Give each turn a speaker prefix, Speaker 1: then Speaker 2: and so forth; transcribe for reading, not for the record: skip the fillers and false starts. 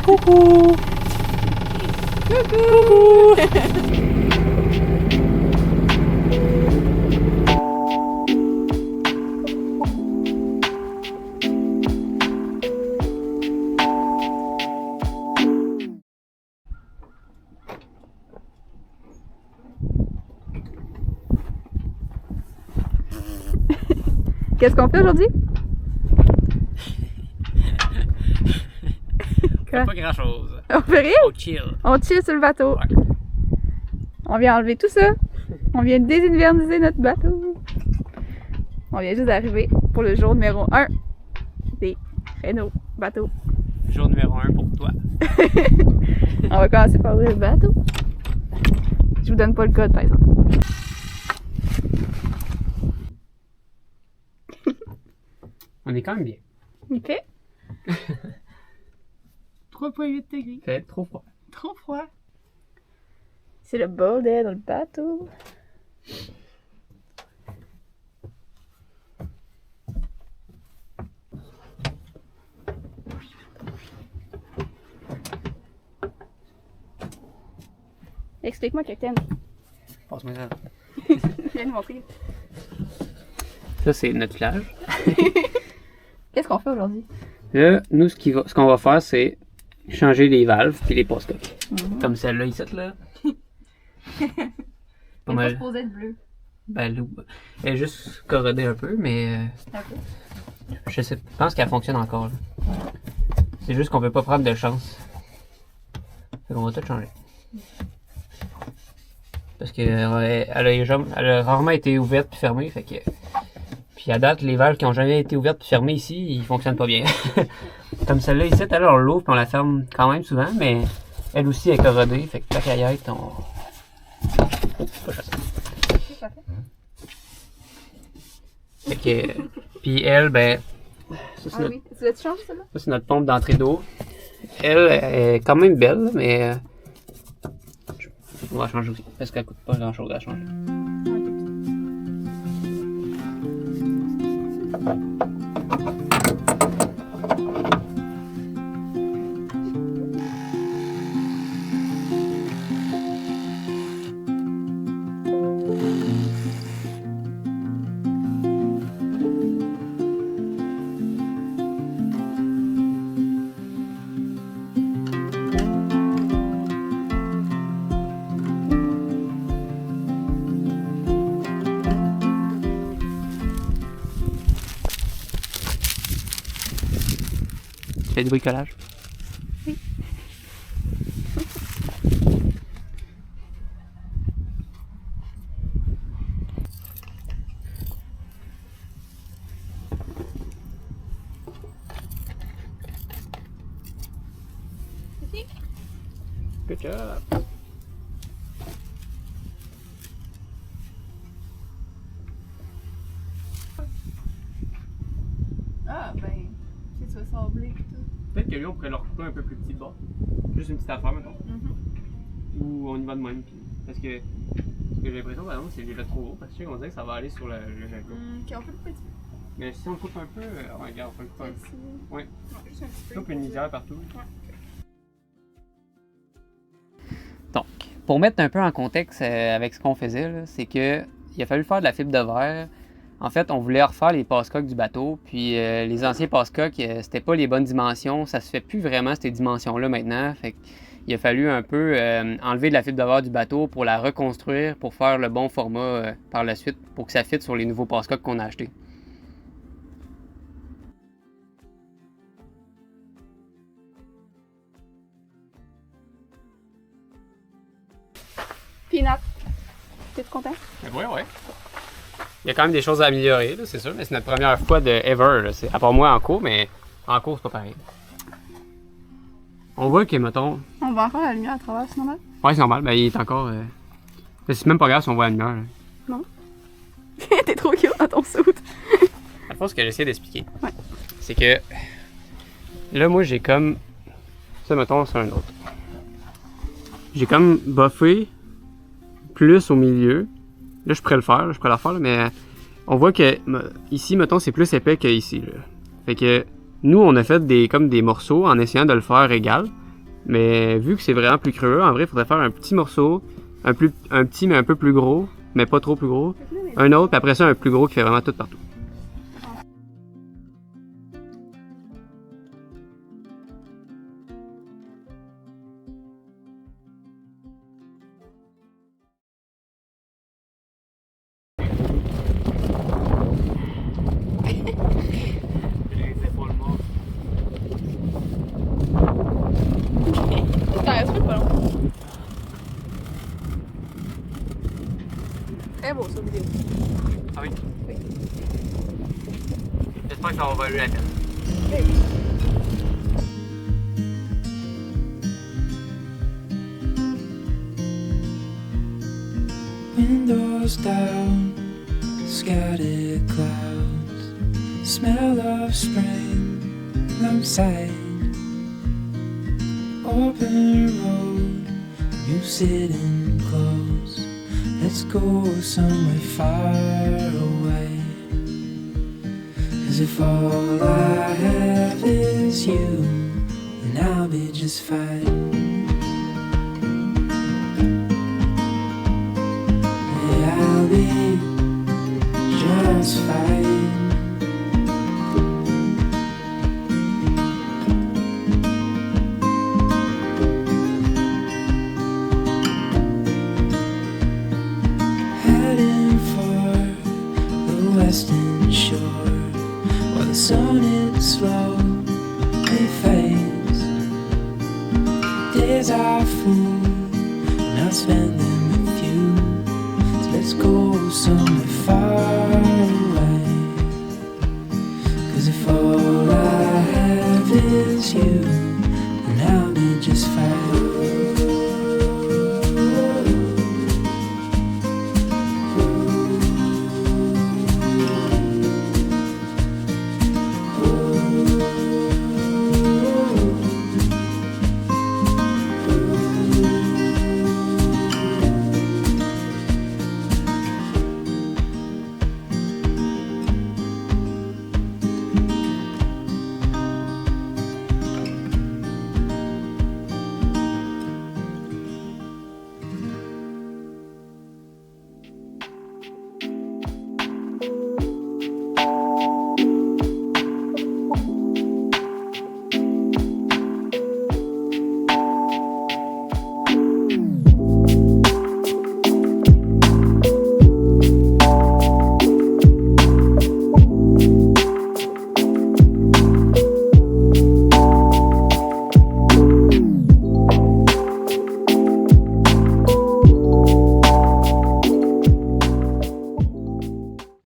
Speaker 1: Coucou! Coucou!
Speaker 2: Qu'est-ce qu'on fait aujourd'hui?
Speaker 1: Pas grand chose.
Speaker 2: On fait rien?
Speaker 1: On chill.
Speaker 2: On chill sur le bateau.
Speaker 1: Ouais.
Speaker 2: On vient enlever tout ça. On vient désinverniser notre bateau. On vient juste d'arriver pour le jour numéro 1 des Renault bateau.
Speaker 1: Jour numéro 1 pour toi.
Speaker 2: On va commencer par ouvrir le bateau. Je vous donne pas le code par exemple.
Speaker 1: On est quand même bien.
Speaker 2: Ok.
Speaker 1: 3,8 degrés. Fait trop froid. Trop froid.
Speaker 2: C'est le bordel dans le bateau. Explique-moi, Capitaine.
Speaker 1: Passe-moi ça.
Speaker 2: Viens nous montrer.
Speaker 1: Ça, c'est notre village.
Speaker 2: Qu'est-ce qu'on fait aujourd'hui?
Speaker 1: Là, nous, ce qu'on va faire, c'est changer les valves puis les passe-coques. Comme celle-là, ici, là.
Speaker 2: Elle est pas supposée être bleue.
Speaker 1: Ben, elle est juste corrodée un peu, mais je pense qu'elle fonctionne encore. C'est juste qu'on veut pas prendre de chance. Fait qu'on va tout changer. Parce que elle a rarement été ouverte puis fermée, fait que... Puis à date, les valves qui ont jamais été ouvertes puis fermées ici, ils fonctionnent pas bien. Comme celle-là ici, on l'ouvre puis on la ferme quand même souvent, mais elle aussi est corrodée, fait que tant qu'à y être, on... Oh, pas chassé. Fait que... Puis elle, ben... Ça,
Speaker 2: Ah oui, tu l'as-tu changé celle-là?
Speaker 1: ça, c'est notre pompe d'entrée d'eau. Elle est quand même belle, mais... On va changer aussi, parce qu'elle coûte pas grand-chose à changer. Tu fais du bricolage?
Speaker 2: Oui.
Speaker 1: Good job!
Speaker 2: Ah ben, tu vas sabler et tout.
Speaker 1: Peut-être que lui, on pourrait le recouper un peu plus petit de bas. Juste une petite affaire, mettons. Ou on y va de même. Parce que ce que j'ai l'impression, par exemple, c'est que j'ai fait trop gros. Parce que je sais qu'on dirait que ça va aller sur le jalon.
Speaker 2: Ok, on fait le petit peu.
Speaker 1: Mais si on coupe un peu, regarde, on peut le couper un peu. Ouais.
Speaker 2: Juste un petit peu.
Speaker 1: Coupe une lisière partout.
Speaker 2: Ouais.
Speaker 1: Donc, pour mettre un peu en contexte avec ce qu'on faisait, c'est que il a fallu faire de la fibre de verre. En fait, on voulait refaire les passe-coques du bateau, puis les anciens passe-coques, c'était pas les bonnes dimensions. Ça se fait plus vraiment ces dimensions-là maintenant. Fait qu'il a fallu un peu enlever de la fibre de verre du bateau pour la reconstruire, pour faire le bon format par la suite, pour que ça fitte sur les nouveaux passe-coques qu'on a achetés.
Speaker 2: Peanut. T'es content?
Speaker 1: Ouais. Il y a quand même des choses à améliorer, c'est sûr, mais c'est notre première fois de ever. À part moi en cours, mais en cours, c'est pas pareil. On voit que, mettons...
Speaker 2: On voit encore la lumière à travers, c'est normal?
Speaker 1: Ouais, c'est normal, mais il est encore... C'est même pas grave si on voit la lumière. Là.
Speaker 2: Non. T'es trop cute dans ton soute.
Speaker 1: À fond, ce que j'essaie d'expliquer,
Speaker 2: ouais,
Speaker 1: c'est que... Là, moi, j'ai comme... Ça, mettons, c'est un autre. J'ai comme buffé plus au milieu. Là, je pourrais le faire, là, mais on voit que ici, mettons, c'est plus épais qu'ici. Fait que nous, on a fait comme des morceaux en essayant de le faire égal. Mais vu que c'est vraiment plus creux, en vrai, il faudrait faire un petit morceau, un petit mais un peu plus gros, mais pas trop plus gros. Un autre, puis après ça, un plus gros qui fait vraiment tout partout.
Speaker 2: Très beau, ça, vidéo.
Speaker 1: Ah oui? Oui. J'espère que ça va valoir la peine.
Speaker 2: Oui.
Speaker 3: Windows down, scattered clouds, smell of spring outside. Open road, you sitting close. Let's go somewhere far away. As if all I have is you, and I'll be just fine. I'll be just fine. Heading for the western shore, while the sun it slowly fades. Days are full, and I'll spend them with you. Let's go somewhere